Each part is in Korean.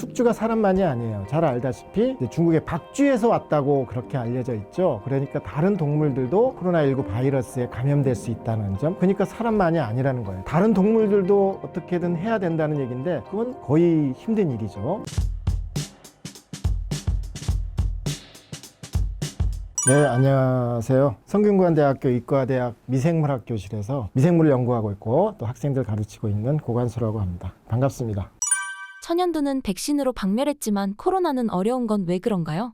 숙주가 사람만이 아니에요. 잘 알다시피 중국의 박쥐에서 왔다고 그렇게 알려져 있죠. 그러니까 다른 동물들도 코로나19 바이러스에 감염될 수 있다는 점, 그러니까 사람만이 아니라는 거예요. 다른 동물들도 어떻게든 해야 된다는 얘기인데 그건 거의 힘든 일이죠. 네, 안녕하세요. 성균관대학교 이과대학 미생물학 교실에서 미생물을 연구하고 있고 또 학생들 가르치고 있는 고관수라고 합니다. 반갑습니다. 천연두는 백신으로 박멸했지만 코로나는 어려운 건 왜 그런가요?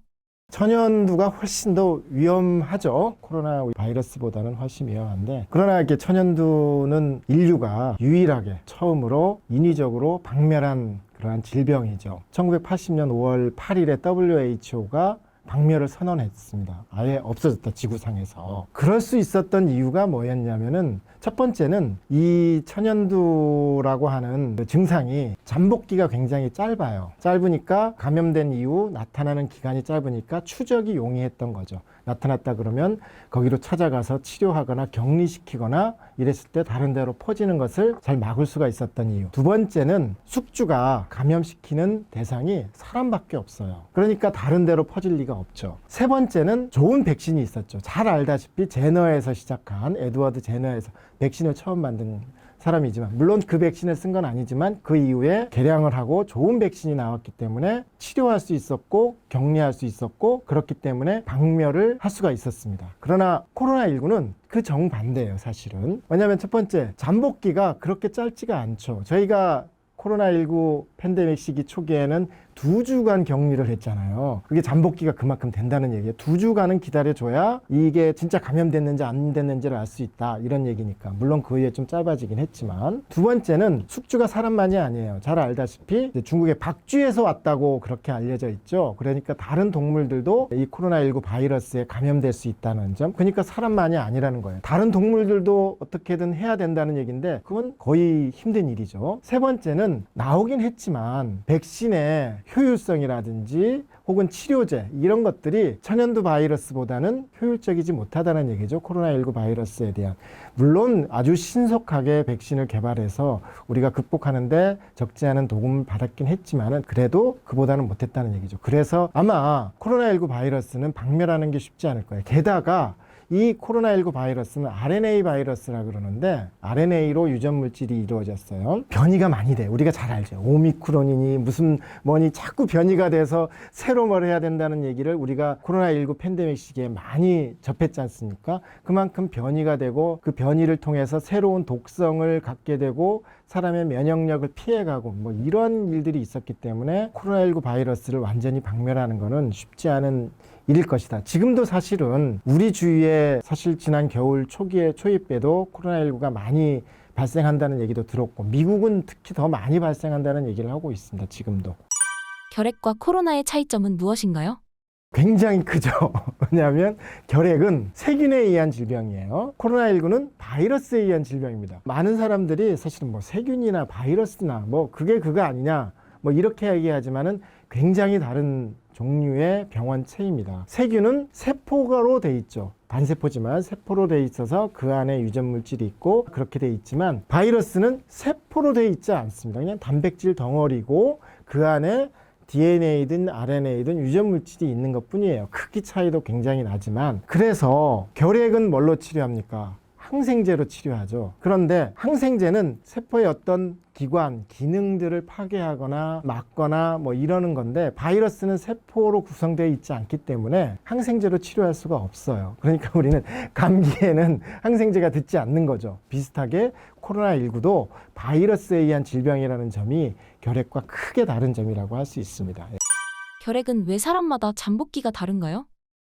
천연두가 훨씬 더 위험하죠. 코로나 바이러스보다는 훨씬 위험한데, 그러나 이렇게 천연두는 인류가 유일하게 처음으로 인위적으로 박멸한 그러한 질병이죠. 1980년 5월 8일에 WHO가 박멸을 선언했습니다. 아예 없어졌다, 지구상에서. 그럴 수 있었던 이유가 뭐였냐면은, 첫 번째는 이 천연두라고 하는 증상이 잠복기가 굉장히 짧아요. 짧으니까 감염된 이후 나타나는 기간이 짧으니까 추적이 용이했던 거죠. 나타났다 그러면 거기로 찾아가서 치료하거나 격리시키거나 이랬을 때 다른 데로 퍼지는 것을 잘 막을 수가 있었던 이유. 두 번째는 숙주가 감염시키는 대상이 사람밖에 없어요. 그러니까 다른 데로 퍼질 리가 없죠. 세 번째는 좋은 백신이 있었죠. 잘 알다시피 제너에서 시작한, 에드워드 제너에서 백신을 처음 만든 사람이지만, 물론 그 백신을 쓴 건 아니지만 그 이후에 개량을 하고 좋은 백신이 나왔기 때문에 치료할 수 있었고 격리할 수 있었고, 그렇기 때문에 박멸을 할 수가 있었습니다. 그러나 코로나19는 그 정반대예요, 사실은. 왜냐하면 첫 번째, 잠복기가 그렇게 짧지가 않죠. 저희가 코로나19 팬데믹 시기 초기에는 2주간 격리를 했잖아요. 그게 잠복기가 그만큼 된다는 얘기예요. 2주간은 기다려줘야 이게 진짜 감염됐는지 안 됐는지를 알 수 있다, 이런 얘기니까. 물론 그 이후에 좀 짧아지긴 했지만. 두 번째는 숙주가 사람만이 아니에요. 잘 알다시피 중국의 박쥐에서 왔다고 그렇게 알려져 있죠. 그러니까 다른 동물들도 이 코로나19 바이러스에 감염될 수 있다는 점, 그러니까 사람만이 아니라는 거예요. 다른 동물들도 어떻게든 해야 된다는 얘기인데 그건 거의 힘든 일이죠. 세 번째는 나오긴 했지만 백신의 효율성이라든지 혹은 치료제, 이런 것들이 천연두 바이러스보다는 효율적이지 못하다는 얘기죠. 코로나19 바이러스에 대한. 물론 아주 신속하게 백신을 개발해서 우리가 극복하는데 적지 않은 도움을 받았긴 했지만은 그래도 그보다는 못했다는 얘기죠. 그래서 아마 코로나19 바이러스는 박멸하는 게 쉽지 않을 거예요. 게다가 이 코로나19 바이러스는 RNA 바이러스라 그러는데, RNA로 유전 물질이 이루어졌어요. 변이가 많이 돼요. 우리가 잘 알죠. 오미크론이니 무슨 뭐니 자꾸 변이가 돼서 새로 뭘 해야 된다는 얘기를 우리가 코로나19 팬데믹 시기에 많이 접했지 않습니까? 그만큼 변이가 되고 그 변이를 통해서 새로운 독성을 갖게 되고 사람의 면역력을 피해가고 뭐 이런 일들이 있었기 때문에 코로나19 바이러스를 완전히 박멸하는 것은 쉽지 않은 일일 것이다. 지금도 사실은 우리 주위에 사실 지난 겨울 초입에도 코로나19가 많이 발생한다는 얘기도 들었고, 미국은 특히 더 많이 발생한다는 얘기를 하고 있습니다. 지금도. 결핵과 코로나의 차이점은 무엇인가요? 굉장히 크죠. 왜냐하면 결핵은 세균에 의한 질병이에요. 코로나19는 바이러스에 의한 질병입니다. 많은 사람들이 사실은 뭐 세균이나 바이러스나 뭐 그게 그거 아니냐 뭐 이렇게 얘기하지만은 굉장히 다른 종류의 병원체입니다. 세균은 세포로 돼 있죠. 단세포지만 세포로 돼 있어서 그 안에 유전 물질이 있고 그렇게 돼 있지만, 바이러스는 세포로 돼 있지 않습니다. 그냥 단백질 덩어리고 그 안에 DNA든 RNA든 유전 물질이 있는 것 뿐이에요. 크기 차이도 굉장히 나지만. 그래서 결핵은 뭘로 치료합니까? 항생제로 치료하죠. 그런데 항생제는 세포의 어떤 기관, 기능들을 파괴하거나 막거나 뭐 이러는 건데, 바이러스는 세포로 구성되어 있지 않기 때문에 항생제로 치료할 수가 없어요. 그러니까 우리는 감기에는 항생제가 듣지 않는 거죠. 비슷하게 코로나19도 바이러스에 의한 질병이라는 점이 결핵과 크게 다른 점이라고 할 수 있습니다. 결핵은 왜 사람마다 잠복기가 다른가요?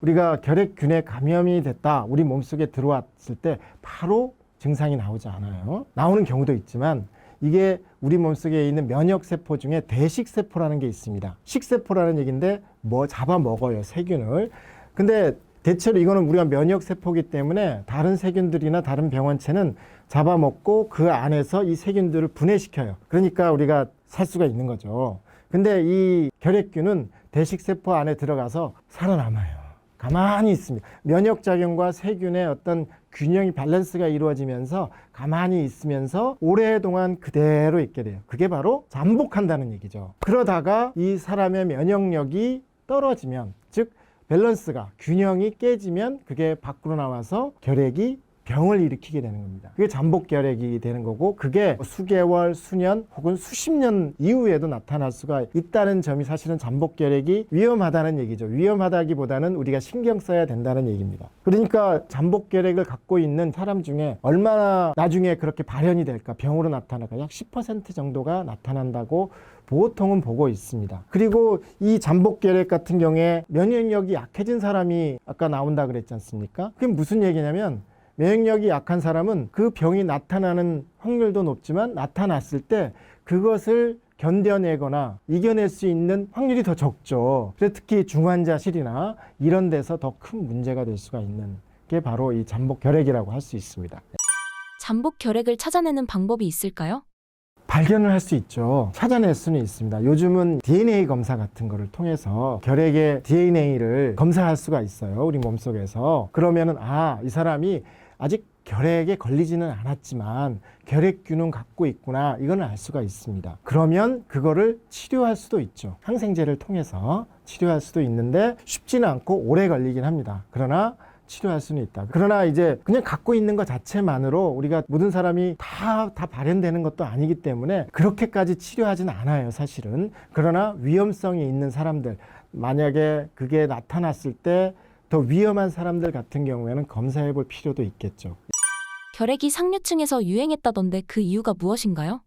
우리가 결핵균에 감염이 됐다, 우리 몸속에 들어왔을 때 바로 증상이 나오지 않아요. 나오는 경우도 있지만 이게 우리 몸속에 있는 면역세포 중에 대식세포라는 게 있습니다. 식세포라는 얘기인데 뭐 잡아먹어요, 세균을. 근데 대체로 이거는 우리가 면역세포이기 때문에 다른 세균들이나 다른 병원체는 잡아먹고 그 안에서 이 세균들을 분해시켜요. 그러니까 우리가 살 수가 있는 거죠. 근데 이 결핵균은 대식세포 안에 들어가서 살아남아요. 가만히 있습니다. 면역작용과 세균의 어떤 균형이 밸런스가 이루어지면서 가만히 있으면서 오랫동안 그대로 있게 돼요. 그게 바로 잠복한다는 얘기죠. 그러다가 이 사람의 면역력이 떨어지면, 즉 밸런스가, 균형이 깨지면 그게 밖으로 나와서 결핵이 병을 일으키게 되는 겁니다. 그게 잠복결핵이 되는 거고, 그게 수개월, 수년 혹은 수십 년 이후에도 나타날 수가 있다는 점이 사실은 잠복결핵이 위험하다는 얘기죠. 위험하다기보다는 우리가 신경 써야 된다는 얘기입니다. 그러니까 잠복결핵을 갖고 있는 사람 중에 얼마나 나중에 그렇게 발현이 될까, 병으로 나타날까, 약 10% 정도가 나타난다고 보통은 보고 있습니다. 그리고 이 잠복결핵 같은 경우에 면역력이 약해진 사람이 아까 나온다 그랬지 않습니까? 그게 무슨 얘기냐면, 면역력이 약한 사람은 그 병이 나타나는 확률도 높지만 나타났을 때 그것을 견뎌내거나 이겨낼 수 있는 확률이 더 적죠. 그래서 특히 중환자실이나 이런 데서 더 큰 문제가 될 수가 있는 게 바로 이 잠복결핵이라고 할 수 있습니다. 잠복결핵을 찾아내는 방법이 있을까요? 발견을 할 수 있죠. 찾아낼 수는 있습니다. 요즘은 DNA 검사 같은 거를 통해서 결핵의 DNA를 검사할 수가 있어요. 우리 몸속에서. 그러면은 이 사람이 아직 결핵에 걸리지는 않았지만 결핵균은 갖고 있구나, 이건 알 수가 있습니다. 그러면 그거를 치료할 수도 있죠. 항생제를 통해서 치료할 수도 있는데 쉽지는 않고 오래 걸리긴 합니다. 그러나 치료할 수는 있다. 그러나 이제 그냥 갖고 있는 것 자체만으로 우리가 모든 사람이 다 발현되는 것도 아니기 때문에 그렇게까지 치료하지는 않아요, 사실은. 그러나 위험성이 있는 사람들, 만약에 그게 나타났을 때 더 위험한 사람들 같은 경우에는 검사해 볼 필요도 있겠죠. 결핵이 상류층에서 유행했다던데 그 이유가 무엇인가요?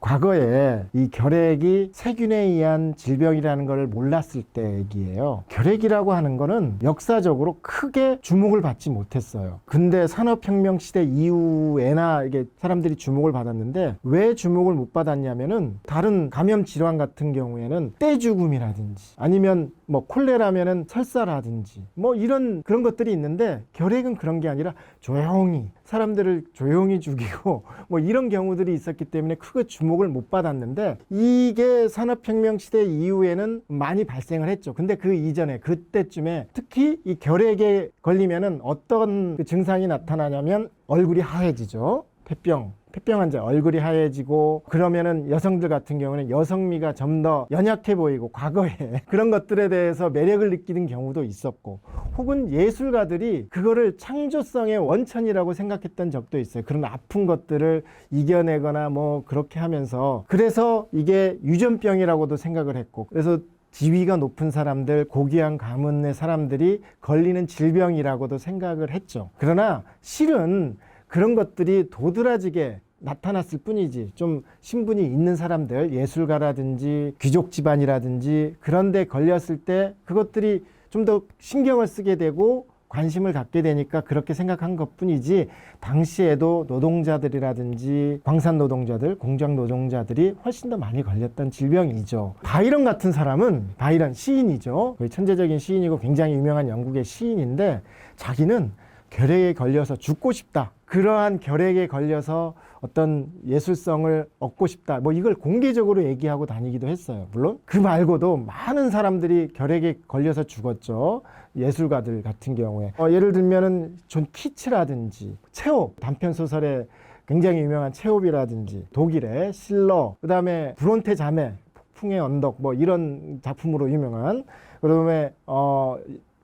과거에 이 결핵이 세균에 의한 질병이라는 걸 몰랐을 때 얘기예요. 결핵이라고 하는 거는 역사적으로 크게 주목을 받지 못했어요. 근데 산업혁명 시대 이후에나 이게 사람들이 주목을 받았는데, 왜 주목을 못 받았냐면은 다른 감염 질환 같은 경우에는 떼죽음이라든지 아니면 뭐 콜레라면은 설사라든지 뭐 이런 그런 것들이 있는데, 결핵은 그런 게 아니라 조용히 사람들을 조용히 죽이고 뭐 이런 경우들이 있었기 때문에 크게 주목을 못 받았는데, 이게 산업혁명 시대 이후에는 많이 발생을 했죠. 근데 그 이전에 그때쯤에 특히 이 결핵에 걸리면은 어떤 그 증상이 나타나냐면 얼굴이 하얘지죠. 폐병 환자 얼굴이 하얘지고, 그러면은 여성들 같은 경우는 여성미가 좀 더 연약해 보이고, 과거에 그런 것들에 대해서 매력을 느끼는 경우도 있었고, 혹은 예술가들이 그거를 창조성의 원천이라고 생각했던 적도 있어요. 그런 아픈 것들을 이겨내거나 뭐 그렇게 하면서, 그래서 이게 유전병이라고도 생각을 했고, 그래서 지위가 높은 사람들, 고귀한 가문의 사람들이 걸리는 질병이라고도 생각을 했죠. 그러나 실은 그런 것들이 도드라지게 나타났을 뿐이지, 좀 신분이 있는 사람들, 예술가라든지 귀족 집안이라든지 그런 데 걸렸을 때 그것들이 좀 더 신경을 쓰게 되고 관심을 갖게 되니까 그렇게 생각한 것뿐이지, 당시에도 노동자들이라든지 광산 노동자들, 공장 노동자들이 훨씬 더 많이 걸렸던 질병이죠. 바이런 같은 사람은, 바이런 시인이죠. 거의 천재적인 시인이고 굉장히 유명한 영국의 시인인데, 자기는 결핵에 걸려서 죽고 싶다, 그러한 결핵에 걸려서 어떤 예술성을 얻고 싶다, 뭐 이걸 공개적으로 얘기하고 다니기도 했어요. 물론 그 말고도 많은 사람들이 결핵에 걸려서 죽었죠. 예술가들 같은 경우에 예를 들면은 존 키츠라든지 체홉, 단편소설의 굉장히 유명한 체홉이라든지 독일의 실러, 그 다음에 브론테 자매, 폭풍의 언덕, 뭐 이런 작품으로 유명한, 그다음에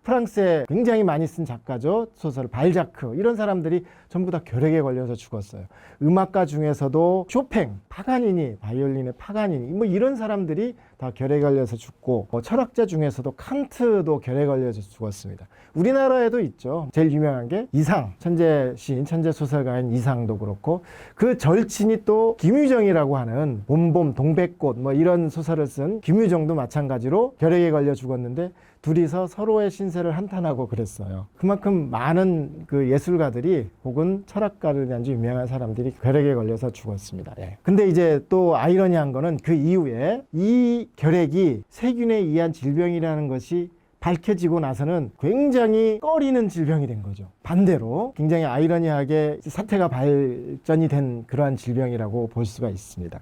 프랑스에 굉장히 많이 쓴 작가죠. 소설 발자크, 이런 사람들이 전부 다 결핵에 걸려서 죽었어요. 음악가 중에서도 쇼팽, 파가니니, 바이올린의 파가니니, 뭐 이런 사람들이 다 결핵에 걸려서 죽고, 철학자 중에서도 칸트도 결핵에 걸려서 죽었습니다. 우리나라에도 있죠. 제일 유명한 게 이상, 천재 시인, 천재 소설가인 이상도 그렇고, 그 절친이 또 김유정이라고 하는 봄봄, 동백꽃 뭐 이런 소설을 쓴 김유정도 마찬가지로 결핵에 걸려 죽었는데, 둘이서 서로의 신세를 한탄하고 그랬어요. 그만큼 많은 그 예술가들이 혹은 철학가들이란지 유명한 사람들이 결핵에 걸려서 죽었습니다. 근데 이제 또 아이러니한 거는 그 이후에 이 결핵이 세균에 의한 질병이라는 것이 밝혀지고 나서는 굉장히 꺼리는 질병이 된 거죠. 반대로 굉장히 아이러니하게 사태가 발전이 된 그러한 질병이라고 볼 수가 있습니다.